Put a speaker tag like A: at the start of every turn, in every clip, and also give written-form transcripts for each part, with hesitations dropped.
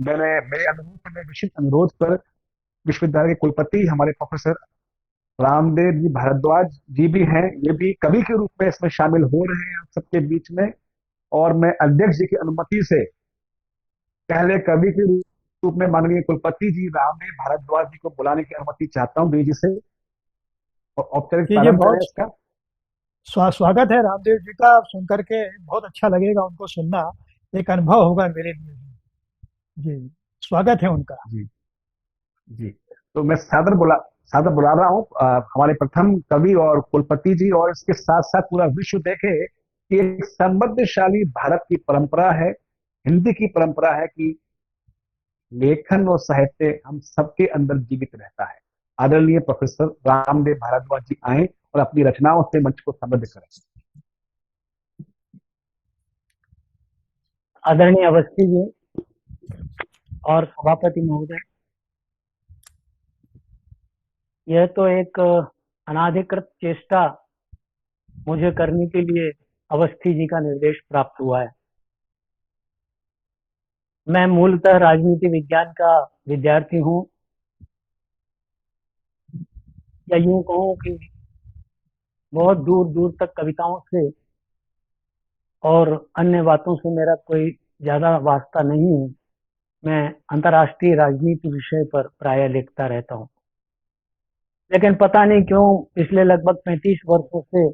A: मैंने मेरे अनुरोध पर, मेरे विशेष अनुरोध पर विश्वविद्यालय के कुलपति हमारे प्रोफेसर रामदेव जी भारद्वाज जी भी हैं, ये भी कवि के रूप में इसमें शामिल हो रहे हैं आप सबके बीच में। और मैं अध्यक्ष जी की अनुमति से पहले कवि के रूप में माननीय कुलपति जी रामदेव भारद्वाज जी को बुलाने की अनुमति चाहता हूँ जी से, और औपचारिक
B: जी जी,
A: प्रारंभ करें
B: बहुत
A: इसका।
B: स्वागत है रामदेव जी का। सुन करके बहुत अच्छा लगेगा उनको सुनना। एक अनुभव होगा मेरे लिए भी। जी, स्वागत है उनका।
A: जी जी। तो मैं सादर बुला रहा हूँ हमारे प्रथम कवि और कुलपति जी, और इसके साथ साथ पूरा विश्व देखे कि एक समृद्धशाली भारत की परंपरा है, हिंदी की परंपरा है कि लेखन और साहित्य हम सबके अंदर जीवित रहता है। आदरणीय प्रोफेसर रामदेव भारद्वाज जी आए और अपनी रचनाओं से मंच को समृद्ध करें।
C: आदरणीय अवस्थी जी और सभापति महोदय, यह तो एक अनाधिकृत चेष्टा मुझे करने के लिए अवस्थी जी का निर्देश प्राप्त हुआ है। मैं मूलतः राजनीति विज्ञान का विद्यार्थी हूँ, या यूं कहूँ कि बहुत दूर दूर तक कविताओं से और अन्य बातों से मेरा कोई ज्यादा वास्ता नहीं है। मैं अंतर्राष्ट्रीय राजनीति विषय पर प्रायः लिखता रहता हूँ, लेकिन पता नहीं क्यों पिछले लगभग 35 वर्षों से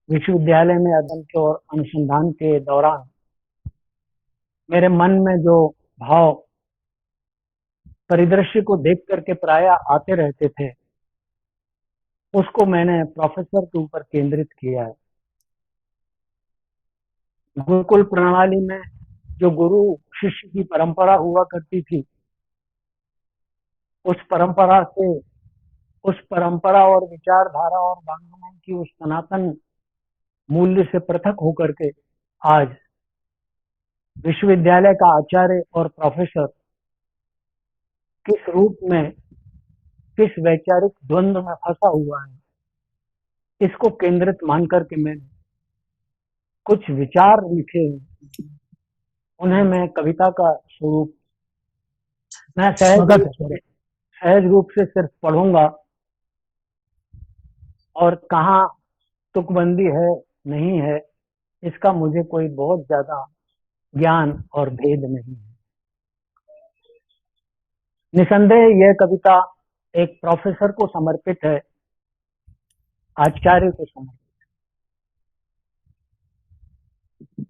C: विश्वविद्यालय में अध्ययन के और अनुसंधान के दौरान मेरे मन में जो भाव परिदृश्य को देख करके प्रायः आते रहते थे, उसको मैंने प्रोफेसर के ऊपर केंद्रित किया है। गुरुकुल प्रणाली में जो गुरु शिष्य की परंपरा हुआ करती थी, उस परंपरा से, उस परंपरा और विचारधारा और वांग्मय की उस सनातन मूल्य से पृथक होकर के आज विश्वविद्यालय का आचार्य और प्रोफेसर किस रूप में, किस वैचारिक द्वंद्व में फंसा हुआ है, इसको केंद्रित मान करके मैंने कुछ विचार लिखे हैं। उन्हें मैं कविता का स्वरूप, मैं
B: स्वागत है, स्वागत।
C: सहज रूप से सिर्फ पढ़ूंगा, और कहाँ तुकबंदी है नहीं है इसका मुझे कोई बहुत ज्यादा ज्ञान और भेद नहीं है। निसंदेह यह कविता एक प्रोफेसर को समर्पित है, आचार्य को समर्पित।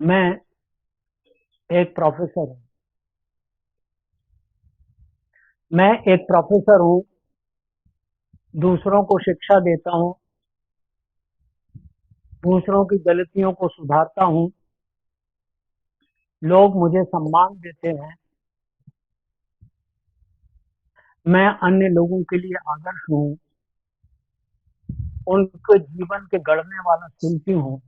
C: मैं एक प्रोफेसर हूँ, मैं एक प्रोफेसर हूँ, दूसरों को शिक्षा देता हूँ, दूसरों की गलतियों को सुधारता हूँ, लोग मुझे सम्मान देते हैं, मैं अन्य लोगों के लिए आदर्श हूँ, उनके जीवन के गढ़ने वाला शिल्पी हूँ,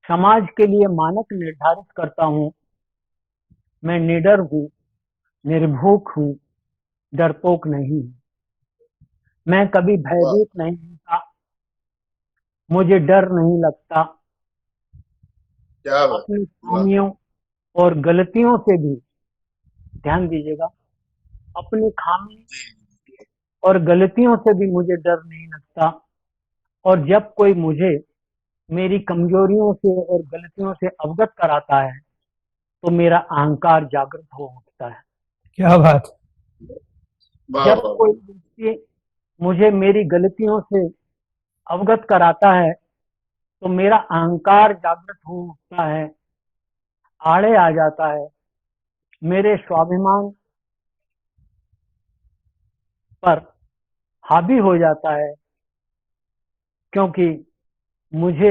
C: समाज के लिए मानक निर्धारित करता हूँ। मैं निडर हूँ, निर्भूक हूँ, डरपोक नहीं हूँ। मैं कभी भयभीत नहीं होता, मुझे डर नहीं लगता।
D: क्या बात,
C: अपनी खामियों और गलतियों से भी, ध्यान दीजिएगा, अपनी खामी और गलतियों से भी मुझे डर नहीं लगता। और जब कोई मुझे मेरी कमजोरियों से और गलतियों से अवगत कराता है, तो मेरा अहंकार जागृत हो उठता है।
B: क्या बात।
D: वाह
C: जब
D: वाह।
C: कोई व्यक्ति मुझे मेरी गलतियों से अवगत कराता है, तो मेरा अहंकार जागृत हो उठता है, आड़े आ जाता है, मेरे स्वाभिमान पर हावी हो जाता है, क्योंकि मुझे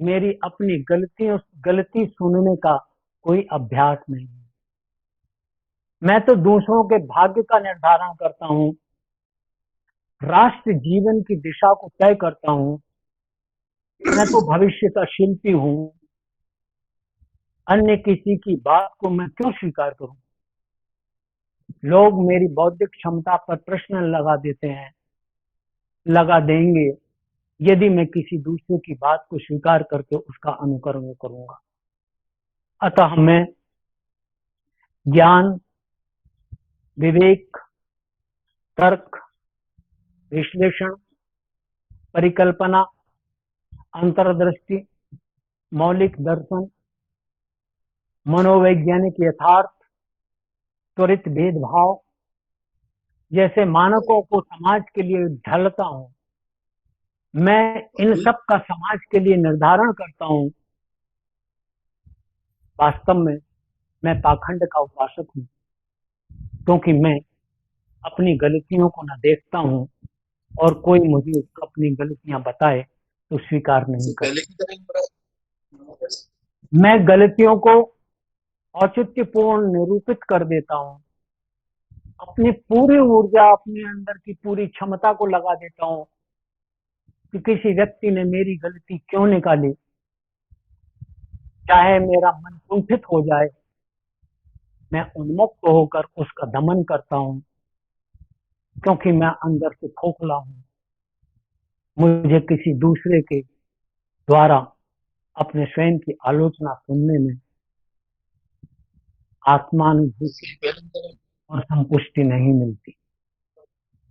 C: मेरी अपनी गलती सुनने का कोई अभ्यास नहीं है। मैं तो दूसरों के भाग्य का निर्धारण करता हूँ, राष्ट्र जीवन की दिशा को तय करता हूँ। मैं तो भविष्य का शिल्पी हूँ, अन्य किसी की बात को मैं क्यों स्वीकार करूं। लोग मेरी बौद्धिक क्षमता पर प्रश्न लगा देते हैं, लगा देंगे, यदि मैं किसी दूसरे की बात को स्वीकार करके उसका अनुकरण करूंगा। अतः मैं ज्ञान, विवेक, तर्क, विश्लेषण, परिकल्पना, अंतर्दृष्टि, मौलिक दर्शन, मनोवैज्ञानिक यथार्थ, त्वरित भेदभाव जैसे मानकों को समाज के लिए ढालता हूं। मैं इन सब का समाज के लिए निर्धारण करता हूं। वास्तव में मैं पाखंड का उपासक हूं, क्योंकि मैं अपनी गलतियों को न देखता हूं और कोई मुझे अपनी गलतियां बताए तो स्वीकार नहीं करता।
D: पहले की तरह ही हो रहा है।
C: मैं गलतियों को औचित्यपूर्ण निरूपित कर देता हूं। अपनी पूरी ऊर्जा, अपने अंदर की पूरी क्षमता को लगा देता हूं कि किसी व्यक्ति ने मेरी गलती क्यों निकाली, चाहे मेरा मन कुंठित हो जाए, मैं उन्मुक्त होकर उसका दमन करता हूं, क्योंकि मैं अंदर से खोखला हूं। मुझे किसी दूसरे के द्वारा अपने स्वयं की आलोचना सुनने में आत्मानुभूति
D: पहले की तरह
C: और संतुष्टि नहीं मिलती,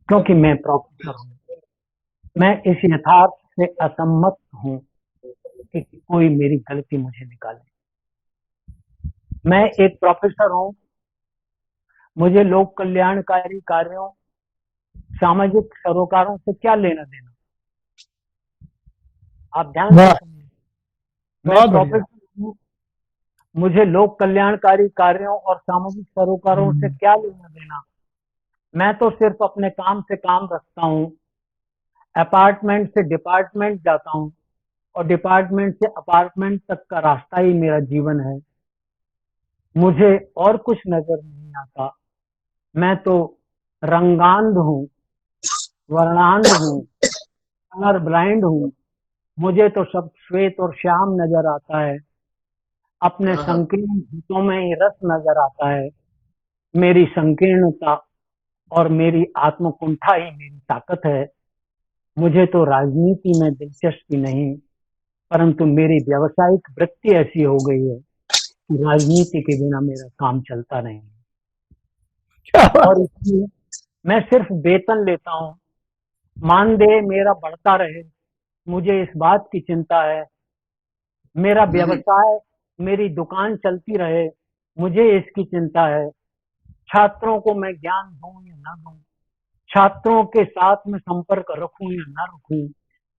C: क्योंकि मैं प्रोफेसर हूं। मैं इस यथार्थ से असम्मत हूं कि कोई मेरी गलती मुझे निकाले। मैं एक प्रोफेसर हूं। मुझे लोक कल्याणकारी कार्यों, सामाजिक सरोकारों से क्या लेना देना। आप ध्यान से
B: वाह,
C: सुनिए। मैं
B: बहुत बढ़िया।
C: प्रोफेसर हूं। मुझे लोक कल्याणकारी कार्यों और सामाजिक सरोकारों से क्या लेना देना। मैं तो सिर्फ अपने काम से काम रखता हूं। अपार्टमेंट से डिपार्टमेंट जाता हूं और डिपार्टमेंट से अपार्टमेंट तक का रास्ता ही मेरा जीवन है। मुझे और कुछ नजर नहीं आता। मैं तो रंगांध हूँ, वर्णांध हूँ, कलर ब्लाइंड हूँ। मुझे तो सब श्वेत और श्याम नजर आता है। अपने
D: हाँ हाँ
C: संकीर्ण गीतों में ही रस नजर आता है। मेरी संकीर्णता और मेरी आत्मकुंठा ही मेरी ताकत है। मुझे तो राजनीति में दिलचस्पी नहीं, परंतु मेरी व्यावसायिक वृत्ति ऐसी हो गई है कि राजनीति के बिना मेरा काम चलता नहीं।
B: क्या बात।
C: और इसलिए मैं सिर्फ वेतन लेता हूँ। मानदेय मेरा बढ़ता रहे, मुझे इस बात की चिंता है। मेरा
D: हम्म,
C: व्यवसाय, मेरी दुकान चलती रहे, मुझे इसकी चिंता है। छात्रों को मैं ज्ञान दूं या ना दूं, छात्रों के साथ में संपर्क रखूं या ना रखूं,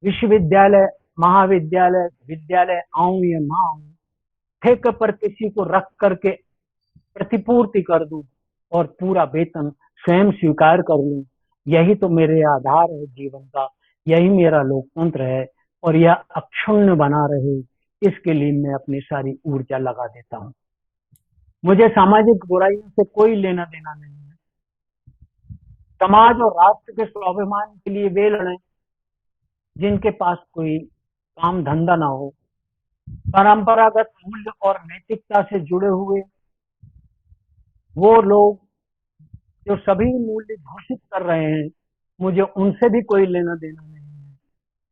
C: विश्वविद्यालय, महाविद्यालय, विद्यालय आऊं या ना आऊं, ठेके पर किसी को रख करके प्रतिपूर्ति कर दूं और पूरा वेतन स्वयं स्वीकार कर लूं। यही तो मेरे आधार है जीवन का। यही मेरा लोकतंत्र है और यह अक्षुण्ण बना रहे, इसके लिए मैं अपनी सारी ऊर्जा लगा देता हूँ। मुझे सामाजिक बुराइयों से कोई लेना देना नहीं है। समाज और राष्ट्र के स्वाभिमान के लिए वे लड़े जिनके पास कोई काम धंधा ना हो। परंपरागत मूल्य और नैतिकता से जुड़े हुए वो लोग जो सभी मूल्य घोषित कर रहे हैं, मुझे उनसे भी कोई लेना देना नहीं है।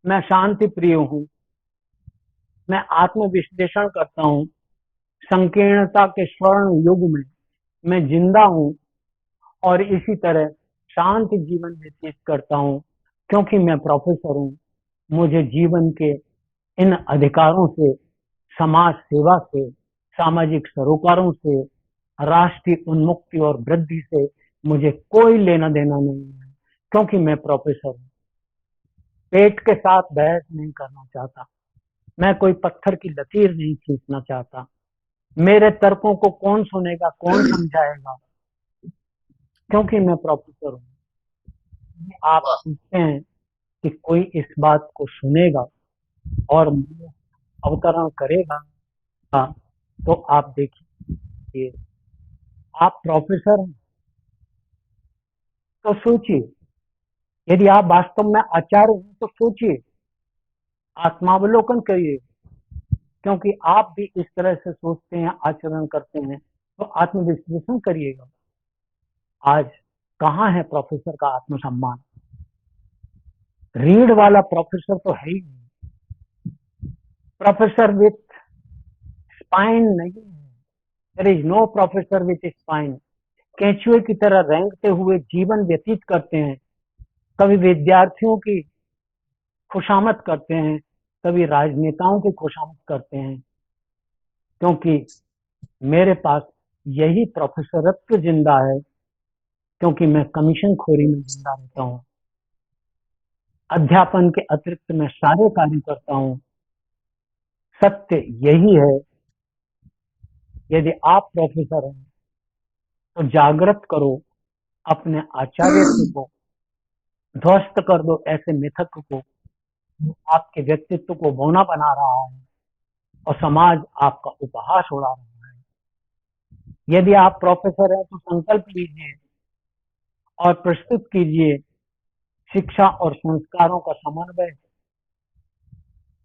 C: मैं शांति प्रिय हूँ। मैं आत्मविश्लेषण करता हूँ। संकीर्णता के स्वर्ण युग में मैं जिंदा हूँ और इसी तरह शांत जीवन व्यतीत करता हूँ, क्योंकि मैं प्रोफेसर हूँ। मुझे जीवन के इन अधिकारों से, समाज सेवा से, सामाजिक सरोकारों से, राष्ट्रीय उन्मुक्ति और वृद्धि से मुझे कोई लेना देना नहीं है, क्योंकि मैं प्रोफेसर हूँ। पेट के साथ बहस नहीं करना चाहता। मैं कोई पत्थर की लकीर नहीं खींचना चाहता। मेरे तर्कों को कौन सुनेगा, कौन समझाएगा, क्योंकि मैं प्रोफेसर हूँ। आप
D: वाह
C: पूछते हैं कि कोई इस बात को सुनेगा और अवतरण करेगा, तो आप देखिए, आप प्रोफेसर हैं तो सोचिए। यदि आप वास्तव में आचार्य हैं तो सोचिए, आत्मावलोकन करिए, क्योंकि आप भी इस तरह से सोचते हैं, आचरण करते हैं, तो आत्मविश्लेषण करिएगा। आज कहाँ है प्रोफेसर का आत्मसम्मान? रीढ़ वाला प्रोफेसर तो है ही नहीं। प्रोफेसर विथ स्पाइन नहीं है। There is no professor with spine. केंचुए की तरह रेंगते हुए जीवन व्यतीत करते हैं। कभी विद्यार्थियों की खुशामद करते हैं, कभी राजनेताओं की खुशामद करते हैं, क्योंकि मेरे पास यही प्रोफेसरत्व जिंदा है, क्योंकि मैं कमीशन खोरी में जिंदा रहता हूँ। अध्यापन के अतिरिक्त मैं सारे कार्य करता हूँ। सत्य यही है, यदि आप प्रोफेसर हैं तो जागृत करो अपने आचार्यत्व को, ध्वस्त कर दो ऐसे मिथक को जो आपके व्यक्तित्व को बौना बना रहा है और समाज आपका उपहास उड़ा रहा है। यदि आप प्रोफेसर हैं तो संकल्प लीजिए और प्रस्तुत कीजिए शिक्षा और संस्कारों का समन्वय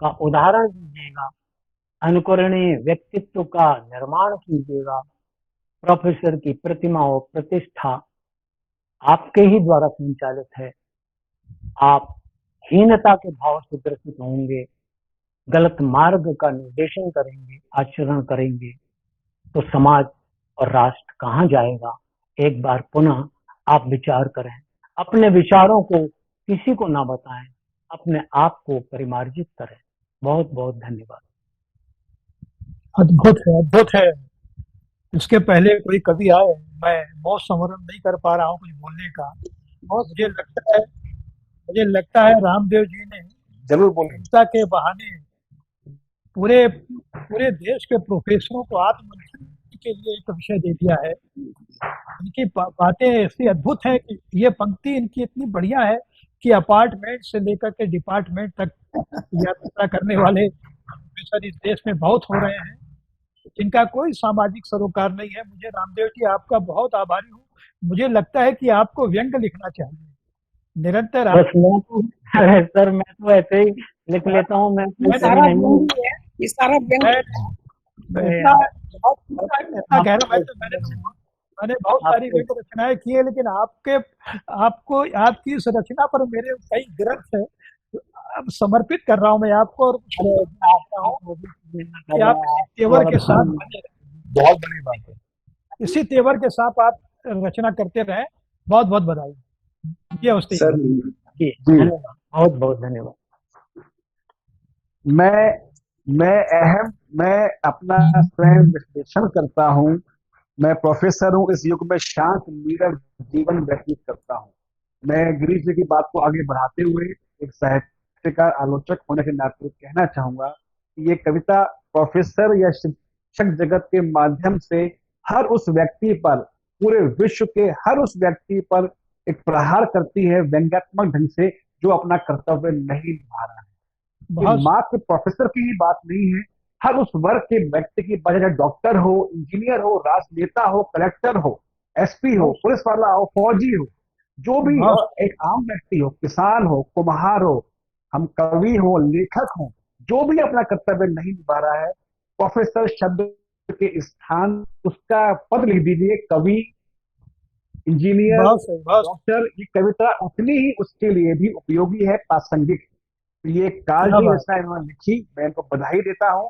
C: का उदाहरण दीजिएगा, अनुकरणीय व्यक्तित्व का निर्माण कीजिएगा। प्रोफेसर की प्रतिमा और प्रतिष्ठा आपके ही द्वारा संचालित है। आप हीनता के भाव से ग्रसित होंगे, गलत मार्ग का निर्देशन करेंगे, आचरण करेंगे, तो समाज और राष्ट्र कहाँ जाएगा? एक बार पुनः आप विचार करें, अपने विचारों को किसी को ना बताएं, अपने आप को परिमार्जित करें। बहुत बहुत धन्यवाद।
B: अद्भुत है, अद्भुत है। इसके पहले कोई कवि आए, मैं बहुत संवरण नहीं कर पा रहा हूँ कुछ बोलने का। मुझे लगता है रामदेव जी ने
A: जरूर बोलिए।
B: कविता के बहाने पूरे पूरे देश के प्रोफेसरों को आत्ममंथन के लिए एक विषय दे दिया है। इनकी बातें ऐसी अद्भुत है कि ये पंक्ति इनकी इतनी बढ़िया है कि अपार्टमेंट से लेकर के डिपार्टमेंट तक यात्रा करने वाले प्रोफेसर इस देश में बहुत हो रहे हैं, जिनका कोई सामाजिक सरोकार नहीं है। मुझे रामदेव जी आपका बहुत आभारी हूँ। मुझे लगता है कि आपको व्यंग लिखना चाहिए निरंतर।
C: बस मैं तो सर मैं तो ऐसे ही लिख लेता हूँ। मैं
B: मैं
C: सही नहीं हूँ।
D: ये सारा व्यंग
B: इतना गहरा मैंने बहुत सारी व्यंग रचनाएं की है, लेकिन आपको आपकी इस रचना पर मेरे कई ग्रंथ है, अब समर्पित कर रहा हूँ मैं आपको। और चाहता हूँ कि आप इसी तेवर के साथ बने रहें।
A: बहुत बड़ी बात है।
B: इसी तेवर के साथ आप रचना करते रहें। बहुत बहुत बधाई। ये अवस्थी
D: सर
C: जी धन्यवाद, बहुत बहुत धन्यवाद।
A: मैं अपना स्वयं विश्लेषण करता हूँ। मैं प्रोफेसर हूँ, इस युग में शांत नीरव जीवन व्यतीत करता हूँ। मैं गिरीश जी की बात को आगे बढ़ाते हुए एक साहित्यकार आलोचक होने के नाते कहना चाहूंगा कि ये कविता प्रोफेसर या शिक्षक जगत के माध्यम से हर उस व्यक्ति पर, पूरे विश्व के हर उस व्यक्ति पर एक प्रहार करती है व्यंग्यात्मक ढंग से, जो अपना कर्तव्य नहीं निभा रहा है। ये मात्र प्रोफेसर की ही बात नहीं है, हर उस वर्ग के व्यक्ति की बात, चाहे डॉक्टर हो, इंजीनियर हो, राजनेता हो, कलेक्टर हो, एसपी हो, पुलिस वाला हो, फौजी हो, जो भी एक आम व्यक्ति हो, किसान हो, कुम्हार हो, हम कवि हो, लेखक हो, जो भी अपना कर्तव्य नहीं निभा रहा है, प्रोफेसर शब्द के स्थान उसका पद लिख दीजिए, कवि, इंजीनियर, डॉक्टर। ये कविता उतनी ही उसके लिए भी उपयोगी है, प्रासंगिक। तो ये काल जी रचना इन्होंने लिखी, मैं इनको बधाई देता हूँ।